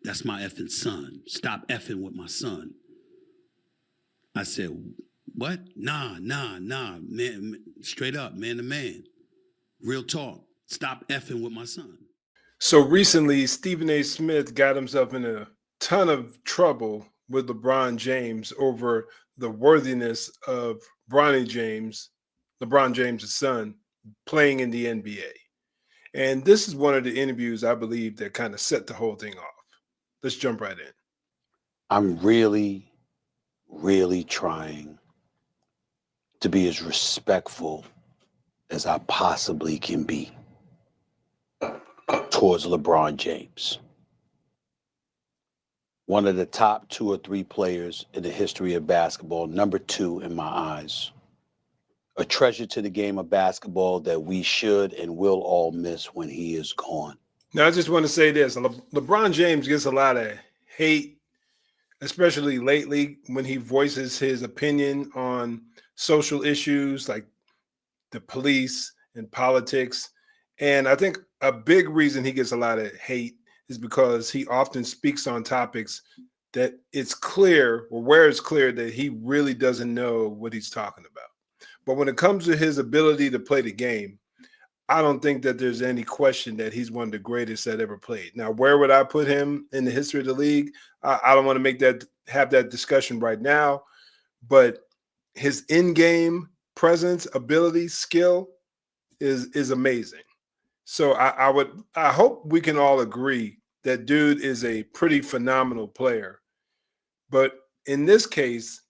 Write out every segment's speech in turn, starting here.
That's my effing son. Stop effing with my son. I said, what? Nah, man, straight up, man to man. Real talk. Stop effing with my son. So recently, Stephen A. Smith got himself in a ton of trouble with LeBron James over the worthiness of LeBron James' son, playing in the NBA. And this is one of the interviews I believe that kind of set the whole thing off. Let's jump right in. I'm really, really trying to be as respectful as I possibly can be towards LeBron James. One of the top 2 or 3 players in the history of basketball, number 2 in my eyes. A treasure to the game of basketball that we should and will all miss when he is gone. Now, I just want to say this. LeBron James gets a lot of hate, especially lately when he voices his opinion on social issues like the police and politics. And I think a big reason he gets a lot of hate is because he often speaks on topics that it's clear, or where it's clear, that he really doesn't know what he's talking about. But when it comes to his ability to play the game, I don't think that there's any question that he's one of the greatest that ever played. Now, where would I put him in the history of the league? I don't want to have that discussion right now, but his in-game presence, ability, skill is amazing. So I hope we can all agree that dude is a pretty phenomenal player. But in this case,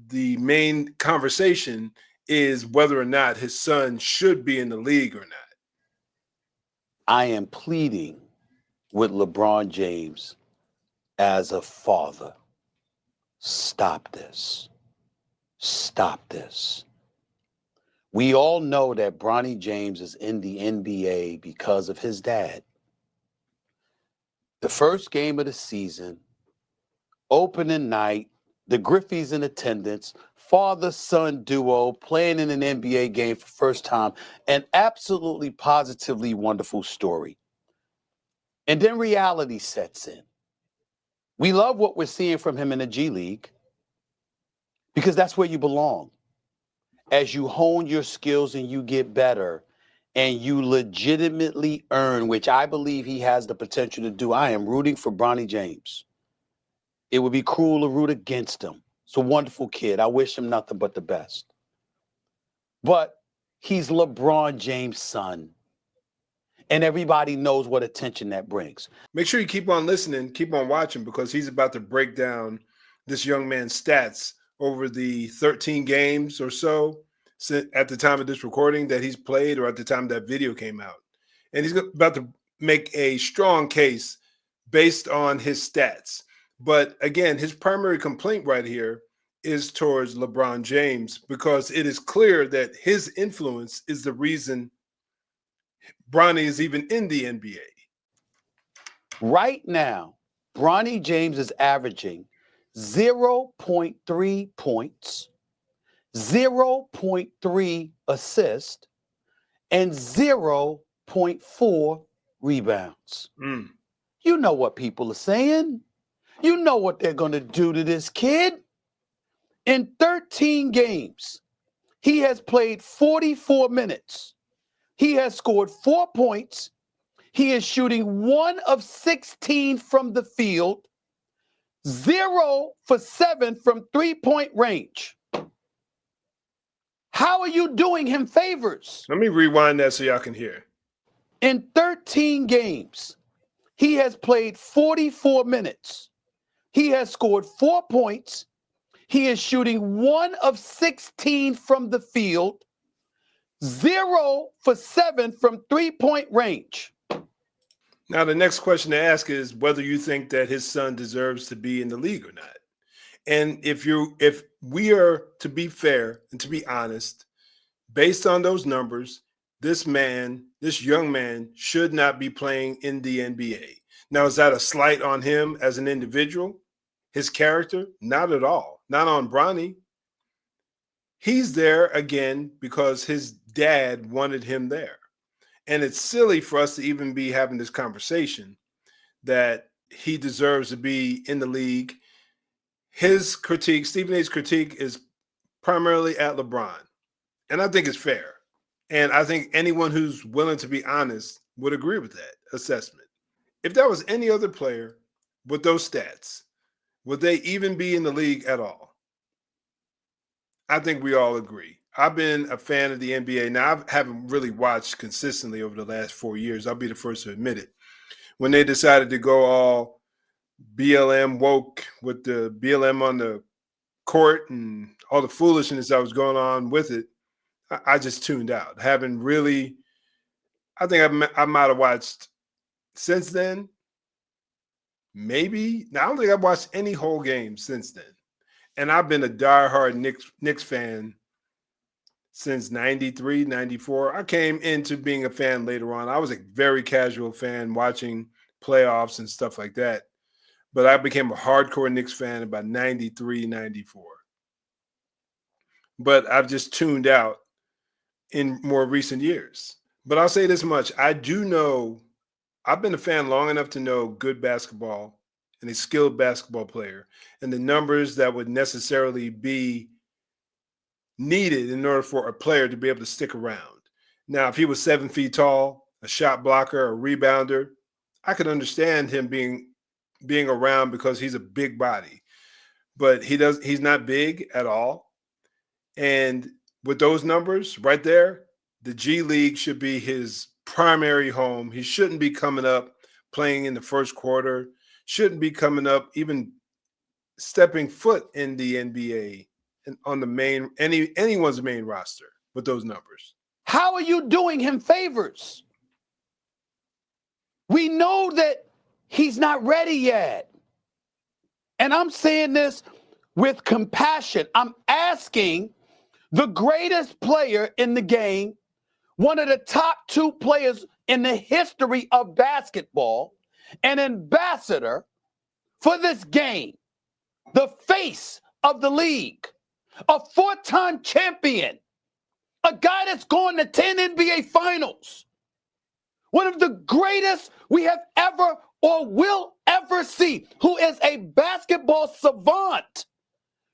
the main conversation is whether or not his son should be in the league or not. I am pleading with LeBron James as a father. Stop this. Stop this. We all know that Bronny James is in the NBA because of his dad. The first game of the season, opening night, the Griffies in attendance, father-son duo playing in an NBA game for first time, an absolutely positively wonderful story. And then reality sets in. We love what we're seeing from him in the G League because that's where you belong. As you hone your skills and you get better and you legitimately earn, which I believe he has the potential to do. I am rooting for Bronny James. It would be cruel to root against him. It's a wonderful kid. I wish him nothing but the best. But he's LeBron James' son. And everybody knows what attention that brings. Make sure you keep on listening, keep on watching, because he's about to break down this young man's stats over the 13 games or so at the time of this recording that he's played, or at the time that video came out. And he's about to make a strong case based on his stats. But again, his primary complaint right here is towards LeBron James, because it is clear that his influence is the reason Bronny is even in the NBA. Right now, Bronny James is averaging 0.3 points, 0.3 assists, and 0.4 rebounds. You know what people are saying. You know what they're going to do to this kid. In 13 games, he has played 44 minutes. He has scored 4 points. He is shooting 1 of 16 from the field, 0 for 7 from three-point range. How are you doing him favors? Let me rewind that so y'all can hear. In 13 games, he has played 44 minutes. He has scored 4 points. He is shooting 1 of 16 from the field, 0 for 7 from three-point range. Now, the next question to ask is whether you think that his son deserves to be in the league or not. And if we are to be fair and to be honest, based on those numbers, this young man should not be playing in the NBA. Now, is that a slight on him as an individual, his character? Not at all. Not on Bronny. He's there again because his dad wanted him there. And it's silly for us to even be having this conversation that he deserves to be in the league. His critique, Stephen A's critique, is primarily at LeBron. And I think it's fair. And I think anyone who's willing to be honest would agree with that assessment. If that was any other player with those stats, would they even be in the league at all? I think we all agree. I've been a fan of the NBA. Now, I haven't really watched consistently over the last 4 years. I'll be the first to admit it. When they decided to go all BLM woke with the BLM on the court and all the foolishness that was going on with it, I just tuned out. Haven't really, I think I might have watched since then. Maybe. Now, I don't think I've watched any whole game since then. And I've been a diehard Knicks fan since 93, 94. I came into being a fan later on. I was a very casual fan watching playoffs and stuff like that. But I became a hardcore Knicks fan about 93, 94. But I've just tuned out in more recent years. But I'll say this much. I do know, I've been a fan long enough to know good basketball and a skilled basketball player and the numbers that would necessarily be needed in order for a player to be able to stick around. Now, if he was 7 feet tall, a shot blocker, a rebounder, I could understand him being around because he's a big body. But he's not big at all. And with those numbers right there, the G League should be his primary home. He shouldn't be coming up playing in the first quarter, shouldn't be coming up even stepping foot in the NBA and on the main anyone's main roster with those numbers. How are you doing him favors? We know that he's not ready yet. And I'm saying this with compassion. I'm asking the greatest player in the game, one of the top 2 players in the history of basketball, an ambassador for this game, the face of the league, a 4-time champion, a guy that's gone to 10 NBA finals, one of the greatest we have ever or will ever see, who is a basketball savant.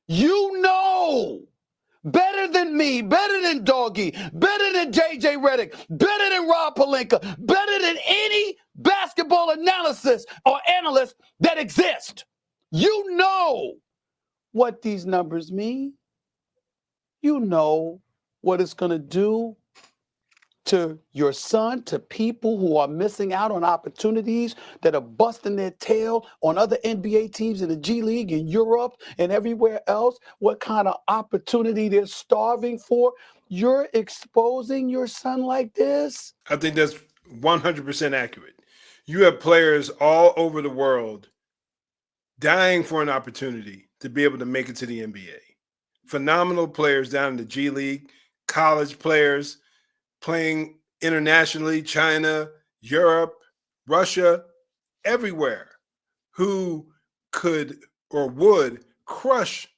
You know, better than me, better than Doggy, better than JJ Redick, better than Rob Pelinka, better than any basketball analysis or analyst that exists. You know what these numbers mean. You know what it's going to do to your son, to people who are missing out on opportunities, that are busting their tail on other NBA teams in the G League, in Europe, and everywhere else, what kind of opportunity they're starving for. You're exposing your son like this? I think that's 100% accurate. You have players all over the world dying for an opportunity to be able to make it to the NBA. Phenomenal players down in the G League, college players playing internationally, China, Europe, Russia, everywhere, who could or would crush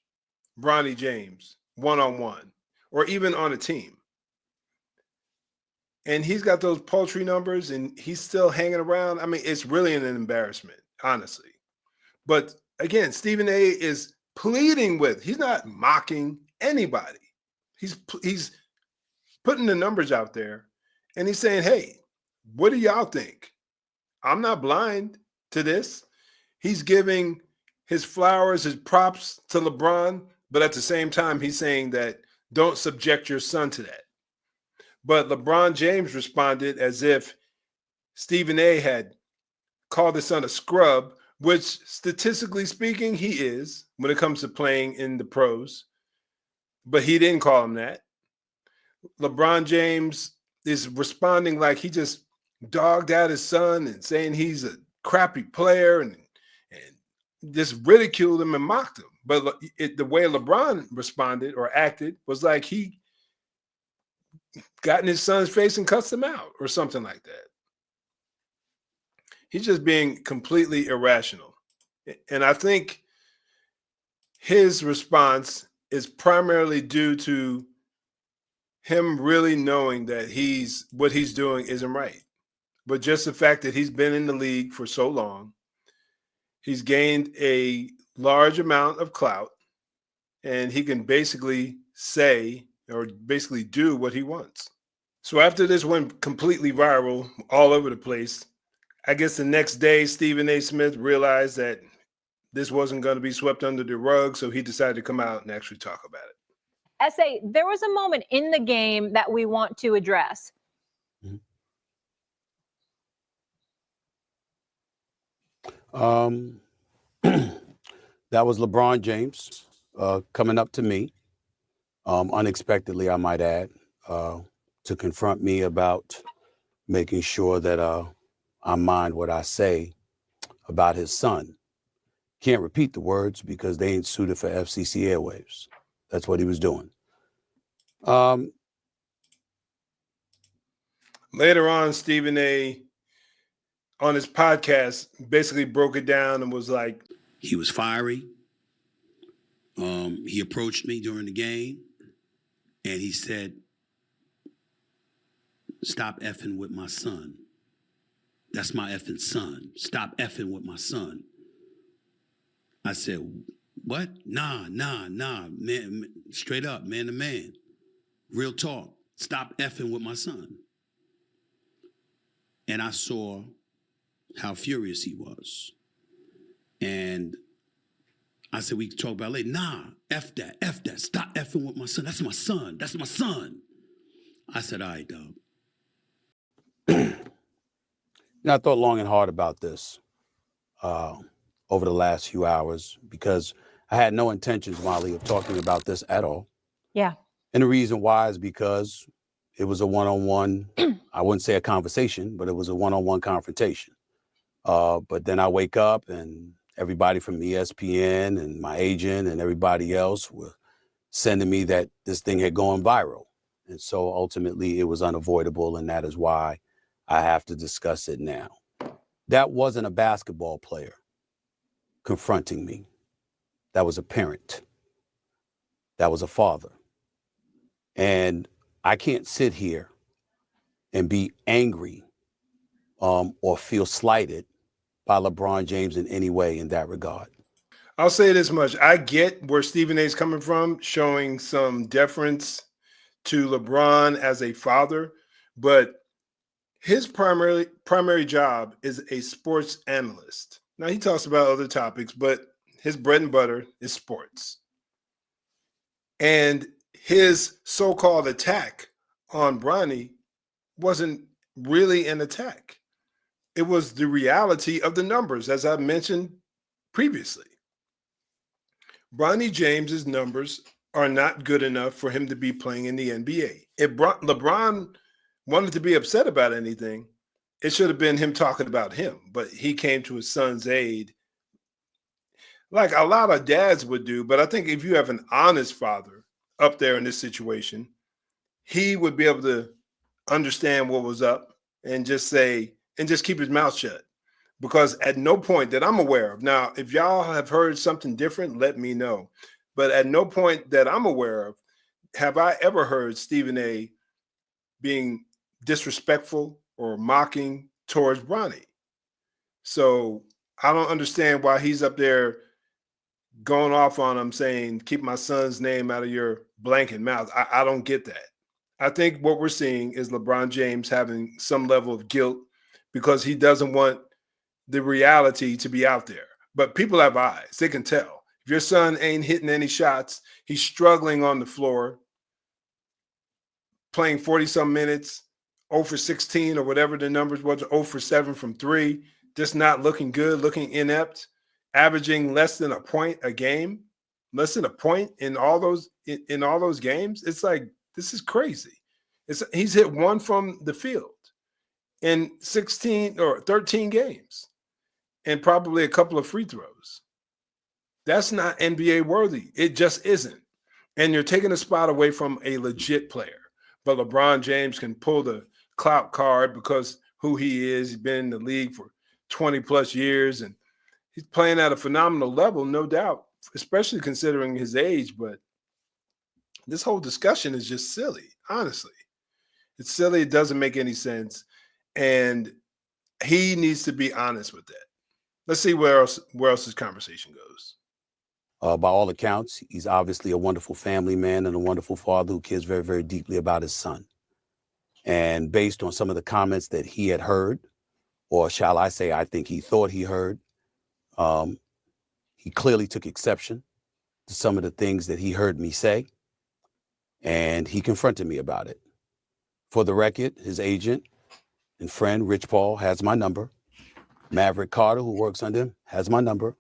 Bronny James one-on-one or even on a team. And he's got those paltry numbers and he's still hanging around. I mean, it's really an embarrassment, honestly. But again, Stephen A is pleading with, he's not mocking anybody. He's putting the numbers out there and he's saying, hey, what do y'all think? I'm not blind to this. He's giving his flowers, his props to LeBron, but at the same time, he's saying that don't subject your son to that. But LeBron James responded as if Stephen A had called his son a scrub, which statistically speaking, he is when it comes to playing in the pros. But he didn't call him that. LeBron James is responding like he just dogged out his son and saying he's a crappy player and just ridiculed him and mocked him. But the way LeBron responded or acted was like he got in his son's face and cussed him out or something like that. He's just being completely irrational. And I think his response is primarily due to him really knowing that what he's doing isn't right. But just the fact that he's been in the league for so long, He's gained a large amount of clout, and he can basically say or basically do what he wants. So after this went completely viral all over the place, I guess the next day Stephen A. Smith realized that this wasn't going to be swept under the rug, so he decided to come out and actually talk about it. SA, there was a moment in the game that we want to address. That was LeBron James coming up to me, unexpectedly, I might add, to confront me about making sure that I mind what I say about his son. Can't repeat the words because they ain't suited for FCC airwaves. That's what he was doing. Later on, Stephen A. on his podcast basically broke it down and was like, He was fiery. He approached me during the game and he said, "Stop effing with my son. That's my effing son. Stop effing with my son." I said, "What? Nah, man, straight up, man to man. Real talk. Stop effing with my son." And I saw how furious he was. And I said, "We can talk about it later." "Nah, F that. Stop effing with my son. That's my son. That's my son." I said, "All right, dog." I thought long and hard about this over the last few hours because I had no intentions, Molly, of talking about this at all. Yeah. And the reason why is because it was a one-on-one, I wouldn't say a conversation, but it was a one-on-one confrontation. But then I wake up and everybody from ESPN and my agent and everybody else were sending me that this thing had gone viral. And so ultimately it was unavoidable. And that is why I have to discuss it now. That wasn't a basketball player confronting me. That was a parent. That was a father. And I can't sit here and be angry or feel slighted by LeBron James in any way in that regard. I'll say this much. I get where Stephen A. is coming from, showing some deference to LeBron as a father, but his primary job is a sports analyst. Now, he talks about other topics, but his bread and butter is sports. And his so-called attack on Bronny wasn't really an attack. It was the reality of the numbers, as I mentioned previously. Bronny James's numbers are not good enough for him to be playing in the NBA. If LeBron wanted to be upset about anything, it should have been him talking about him, but he came to his son's aid like a lot of dads would do. But I think if you have an honest father up there in this situation, he would be able to understand what was up and just say, and just keep his mouth shut. Because at no point that I'm aware of, now, if y'all have heard something different, let me know. But at no point that I'm aware of, have I ever heard Stephen A. being disrespectful or mocking towards Bronny. So I don't understand why he's up there going off on him saying, "Keep my son's name out of your blanket mouth." I don't get that. I think what we're seeing is LeBron James having some level of guilt because he doesn't want the reality to be out there. But people have eyes. They can tell. If your son ain't hitting any shots, he's struggling on the floor, playing 40-some minutes, 0 for 16 or whatever the numbers was, 0 for 7 from 3, just not looking good, looking inept, averaging less than a point a game, less than a point in all those games. It's like, this is crazy. He's hit 1 from the field in 16 or 13 games and probably a couple of free throws. That's not NBA worthy. It just isn't. And you're taking a spot away from a legit player. But LeBron James can pull the clout card because who he is. He's been in the league for 20 plus years and he's playing at a phenomenal level, no doubt, especially considering his age. But this whole discussion is just silly, honestly. It's silly. It doesn't make any sense. And he needs to be honest with that. Let's see where else this conversation goes. By all accounts, he's obviously a wonderful family man and a wonderful father who cares very, very deeply about his son. And based on some of the comments that he had heard, or shall I say, I think he thought he heard, he clearly took exception to some of the things that he heard me say, and he confronted me about it. For the record, his agent and friend, Rich Paul, has my number. Maverick Carter, who works under him, has my number.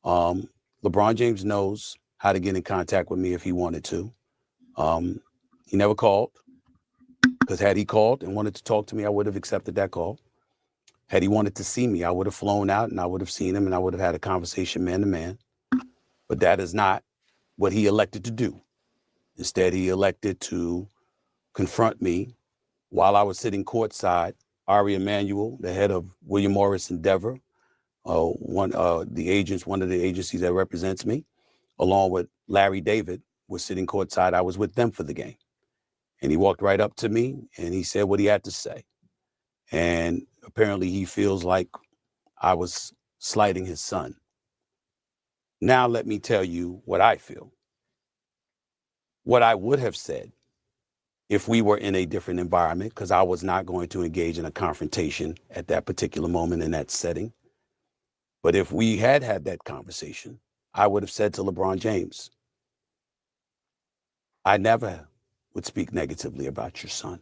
LeBron James knows how to get in contact with me if he wanted to. He never called, because had he called and wanted to talk to me, I would have accepted that call. Had he wanted to see me, I would have flown out and I would have seen him and I would have had a conversation man to man. But that is not what he elected to do. Instead, he elected to confront me while I was sitting courtside. Ari Emanuel, the head of William Morris Endeavor, one of the agencies that represents me, along with Larry David, was sitting courtside. I was with them for the game. And he walked right up to me and he said what he had to say. And apparently he feels like I was slighting his son. Now let me tell you what I feel. What I would have said if we were in a different environment, because I was not going to engage in a confrontation at that particular moment in that setting. But if we had had that conversation, I would have said to LeBron James, I never would speak negatively about your son.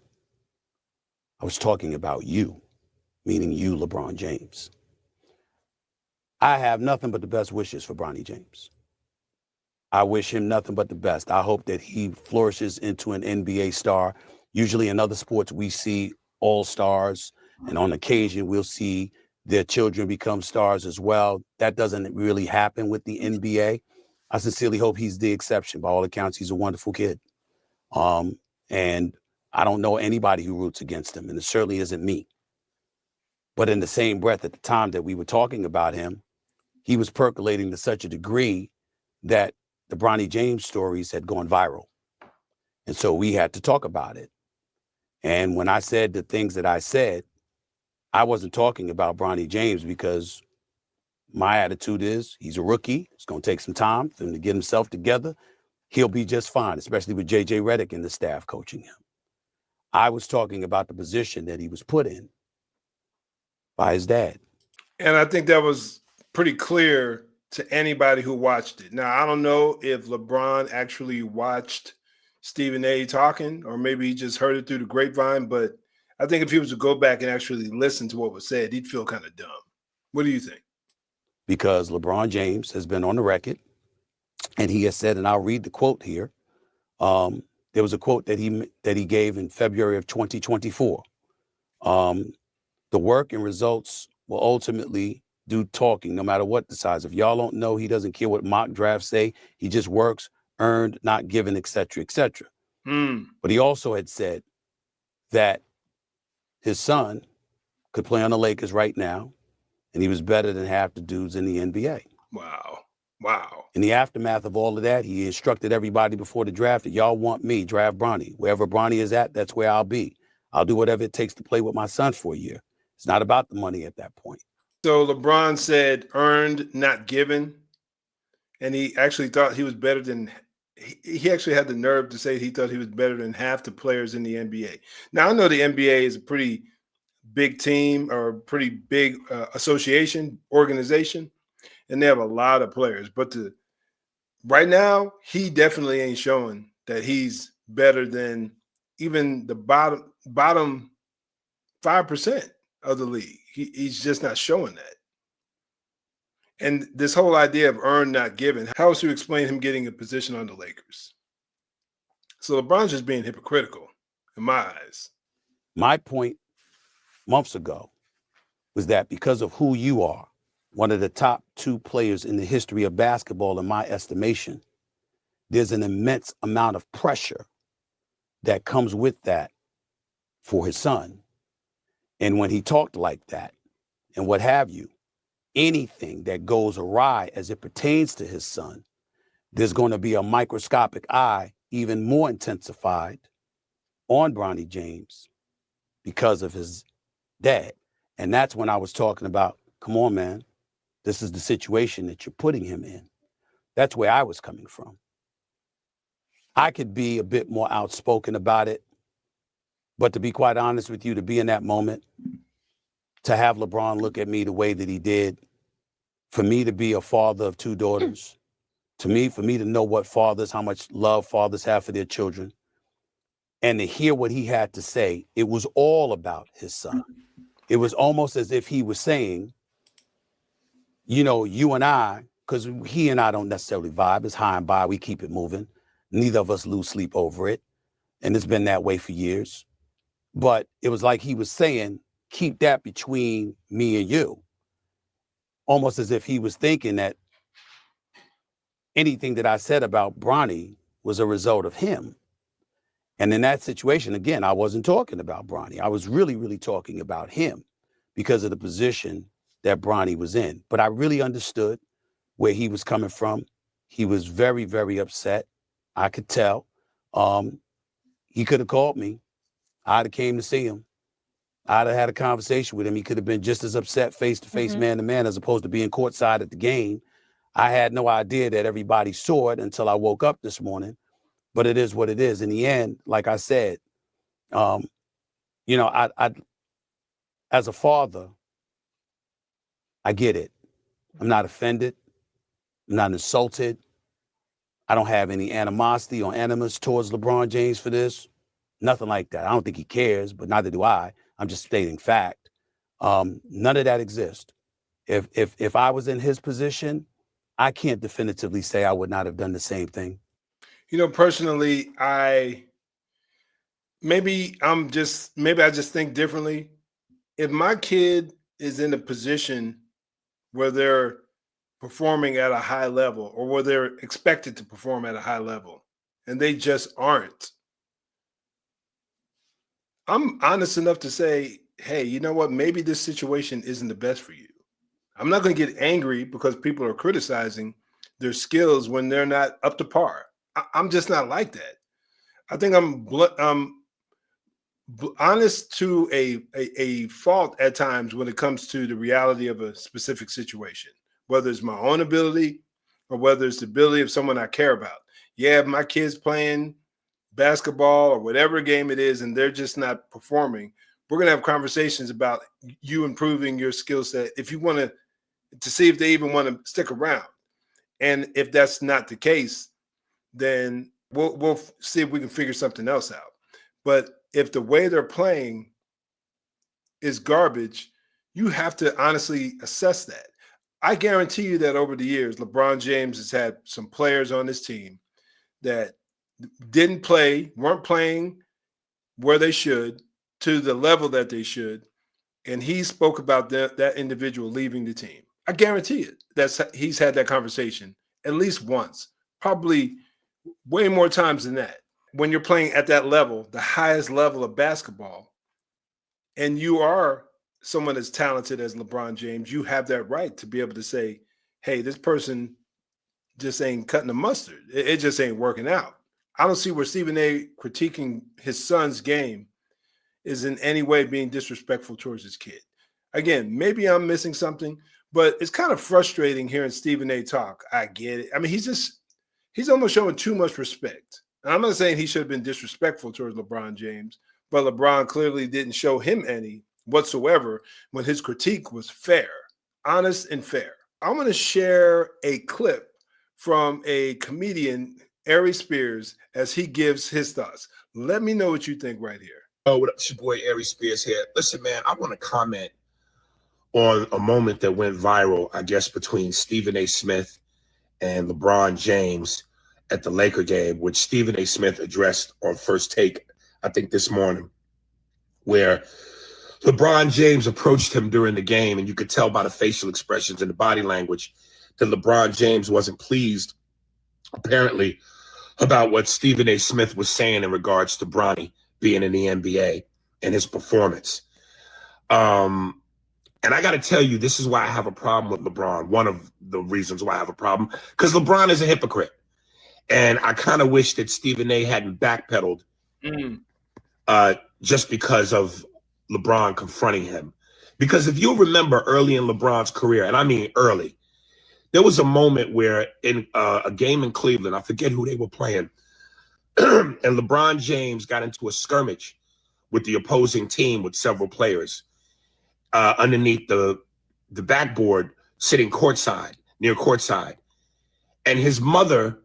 I was talking about you, meaning you, LeBron James. I have nothing but the best wishes for Bronny James. I wish him nothing but the best. I hope that he flourishes into an NBA star. Usually in other sports, we see all-stars, and on occasion, we'll see their children become stars as well. That doesn't really happen with the NBA. I sincerely hope he's the exception. By all accounts, he's a wonderful kid. And I don't know anybody who roots against him, and it certainly isn't me. But in the same breath, at the time that we were talking about him, he was percolating to such a degree that the Bronny James stories had gone viral. And so we had to talk about it. And when I said the things that I said, I wasn't talking about Bronny James because my attitude is he's a rookie. It's going to take some time for him to get himself together. He'll be just fine, especially with J.J. Redick and the staff coaching him. I was talking about the position that he was put in by his dad. And I think that was pretty clear to anybody who watched it. Now, I don't know if LeBron actually watched Stephen A. talking, or maybe he just heard it through the grapevine. But I think if he was to go back and actually listen to what was said, he'd feel kind of dumb. What do you think? Because LeBron James has been on the record, and he has said, and I'll read the quote here. There was a quote that he gave in February of 2024. The work and results will ultimately do talking, no matter what the size. If y'all don't know, he doesn't care what mock drafts say. He just works, earned, not given, et cetera, et cetera. But he also had said that his son could play on the Lakers right now, and he was better than half the dudes in the NBA. Wow. In the aftermath of all of that, he instructed everybody before the draft that y'all want me, draft Bronny. Wherever Bronny is at, that's where I'll be. I'll do whatever it takes to play with my son for a year. It's not about the money at that point. So LeBron said earned, not given. And he actually thought he was better than he actually had the nerve to say he thought he was better than half the players in the NBA. Now, I know the NBA is a pretty big team or pretty big organization, and they have a lot of players. But right now, he definitely ain't showing that he's better than even the bottom 5% of the league. He's just not showing that. And this whole idea of earned, not given, how else do you explain him getting a position on the Lakers? So LeBron's just being hypocritical in my eyes. My point months ago was that because of who you are, one of the top 2 players in the history of basketball, in my estimation, there's an immense amount of pressure that comes with that for his son. And when he talked like that and what have you, anything that goes awry as it pertains to his son, there's going to be a microscopic eye, even more intensified, on Bronny James because of his dad. And that's when I was talking about, come on, man, This is the situation that you're putting him in. That's where I was coming from. I could be a bit more outspoken about it, but to be quite honest with you, to be in that moment, to have LeBron look at me the way that he did, for me to be a father of 2 daughters, for me to know what fathers, how much love fathers have for their children, and to hear what he had to say, it was all about his son. It was almost as if he was saying, you know, you and I, because he and I don't necessarily vibe. It's high and by. We keep it moving. Neither of us lose sleep over it. And it's been that way for years. But it was like he was saying, keep that between me and you. Almost as if he was thinking that anything that I said about Bronny was a result of him. And in that situation, again, I wasn't talking about Bronny. I was really, really talking about him because of the position that Bronny was in. But I really understood where he was coming from. He was very, very upset. I could tell. He could have called me. I'd have came to see him. I'd have had a conversation with him. He could have been just as upset face-to-face, man-to-man, as opposed to being courtside at the game. I had no idea that everybody saw it until I woke up this morning. But it is what it is. In the end, like I said, you know, I as a father, I get it. I'm not offended. I'm not insulted. I don't have any animosity or animus towards LeBron James for this. Nothing like that. I don't think he cares, but neither do I. I'm just stating fact. None of that exists. If I was in his position, I can't definitively say I would not have done the same thing. You know, personally, maybe I just think differently. If my kid is in a position where they're performing at a high level or where they're expected to perform at a high level and they just aren't, I'm honest enough to say, hey, you know what? Maybe this situation isn't the best for you. I'm not going to get angry because people are criticizing their skills when they're not up to par. I'm just not like that. I think I'm honest to a fault at times when it comes to the reality of a specific situation, whether it's my own ability or whether it's the ability of someone I care about. Yeah, if my kid's playing basketball or whatever game it is and they're just not performing, we're going to have conversations about you improving your skill set if you want to see if they even want to stick around. And if that's not the case, then we'll see if we can figure something else out. But if the way they're playing is garbage, you have to honestly assess that. I guarantee you that over the years, LeBron James has had some players on his team that weren't playing where they should, to the level that they should, and he spoke about that individual leaving the team. I guarantee it. He's had that conversation at least once, probably way more times than that. When you're playing at that level, the highest level of basketball, and you are someone as talented as LeBron James, you have that right to be able to say, hey, this person just ain't cutting the mustard. It just ain't working out. I don't see where Stephen A. critiquing his son's game is in any way being disrespectful towards his kid. Again, maybe I'm missing something, but it's kind of frustrating hearing Stephen A. talk. I get it. I mean, he's almost showing too much respect. And I'm not saying he should have been disrespectful towards LeBron James, but LeBron clearly didn't show him any whatsoever when his critique was fair, honest and fair. I'm going to share a clip from a comedian, Ari Spears, as he gives his thoughts. Let me know what you think right here. Oh, what up? It's your boy, Ari Spears here. Listen, man, I want to comment on a moment that went viral, I guess, between Stephen A. Smith and LeBron James at the Laker game, which Stephen A. Smith addressed on First Take, I think this morning, where LeBron James approached him during the game, and you could tell by the facial expressions and the body language that LeBron James wasn't pleased, apparently, about what Stephen A. Smith was saying in regards to Bronny being in the NBA and his performance. And I got to tell you, this is why I have a problem with LeBron. One of the reasons why I have a problem, because LeBron is a hypocrite. And I kind of wish that Stephen A. hadn't backpedaled just because of LeBron confronting him. Because if you remember early in LeBron's career, and I mean early, there was a moment where in a game in Cleveland, I forget who they were playing, and LeBron James got into a skirmish with the opposing team with several players underneath the backboard, sitting courtside, near courtside. And his mother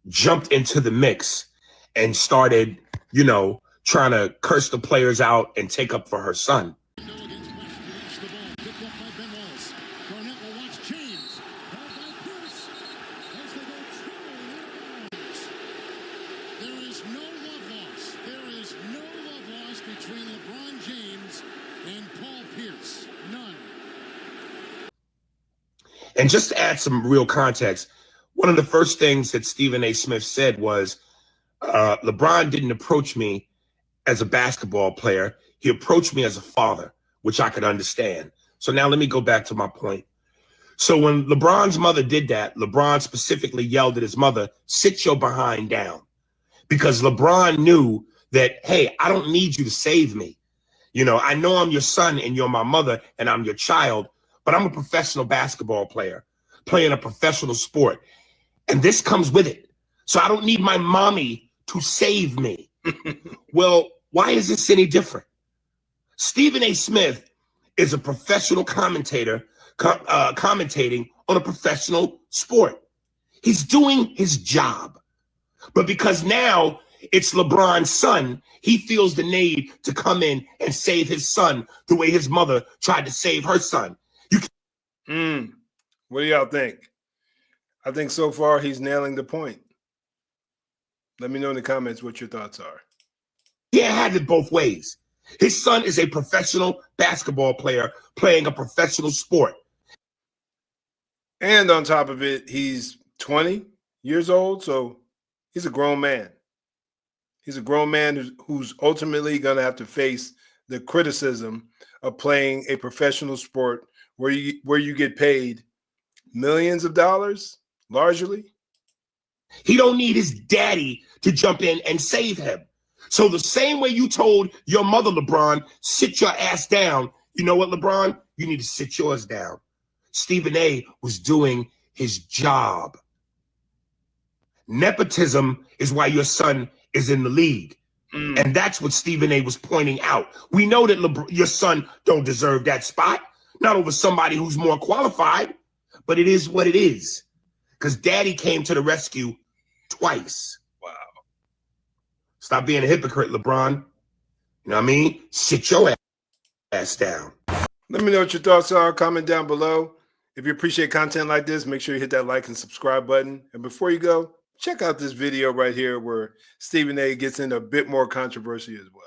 jumped into the mix and started, you know, trying to curse the players out and take up for her son. There is no love loss. There is no love loss between LeBron James and Paul Pierce. None. And just to add some real context, one of the first things that Stephen A. Smith said was, LeBron didn't approach me as a basketball player. He approached me as a father, which I could understand. So now let me go back to my point. So when LeBron's mother did that, LeBron specifically yelled at his mother, "Sit your behind down." Because LeBron knew that, hey, I don't need you to save me. You know, I know I'm your son and you're my mother and I'm your child, but I'm a professional basketball player playing a professional sport. And this comes with it. So I don't need my mommy to save me. Well, why is this any different? Stephen A. Smith is a professional commentator commentating on a professional sport. He's doing his job. But because now it's LeBron's son, he feels the need to come in and save his son the way his mother tried to save her son. What do y'all think? I think so far he's nailing the point. Let me know in the comments what your thoughts are. He can't have it both ways. His son is a professional basketball player playing a professional sport. And on top of it, he's 20 years old, so he's a grown man. He's a grown man who's ultimately going to have to face the criticism of playing a professional sport where you get paid millions of dollars, largely. He don't need his daddy to jump in and save him. So the same way you told your mother, LeBron, sit your ass down, you know what, LeBron? You need to sit yours down. Stephen A. was doing his job. Nepotism is why your son is in the league. And that's what Stephen A. was pointing out. We know that your son don't deserve that spot, not over somebody who's more qualified, but it is what it is. Because daddy came to the rescue twice. Wow. Stop being a hypocrite, LeBron. You know what I mean? Sit your ass down. Let me know what your thoughts are. Comment down below. If you appreciate content like this, make sure you hit that like and subscribe button. And before you go, check out this video right here where Stephen A. gets into a bit more controversy as well.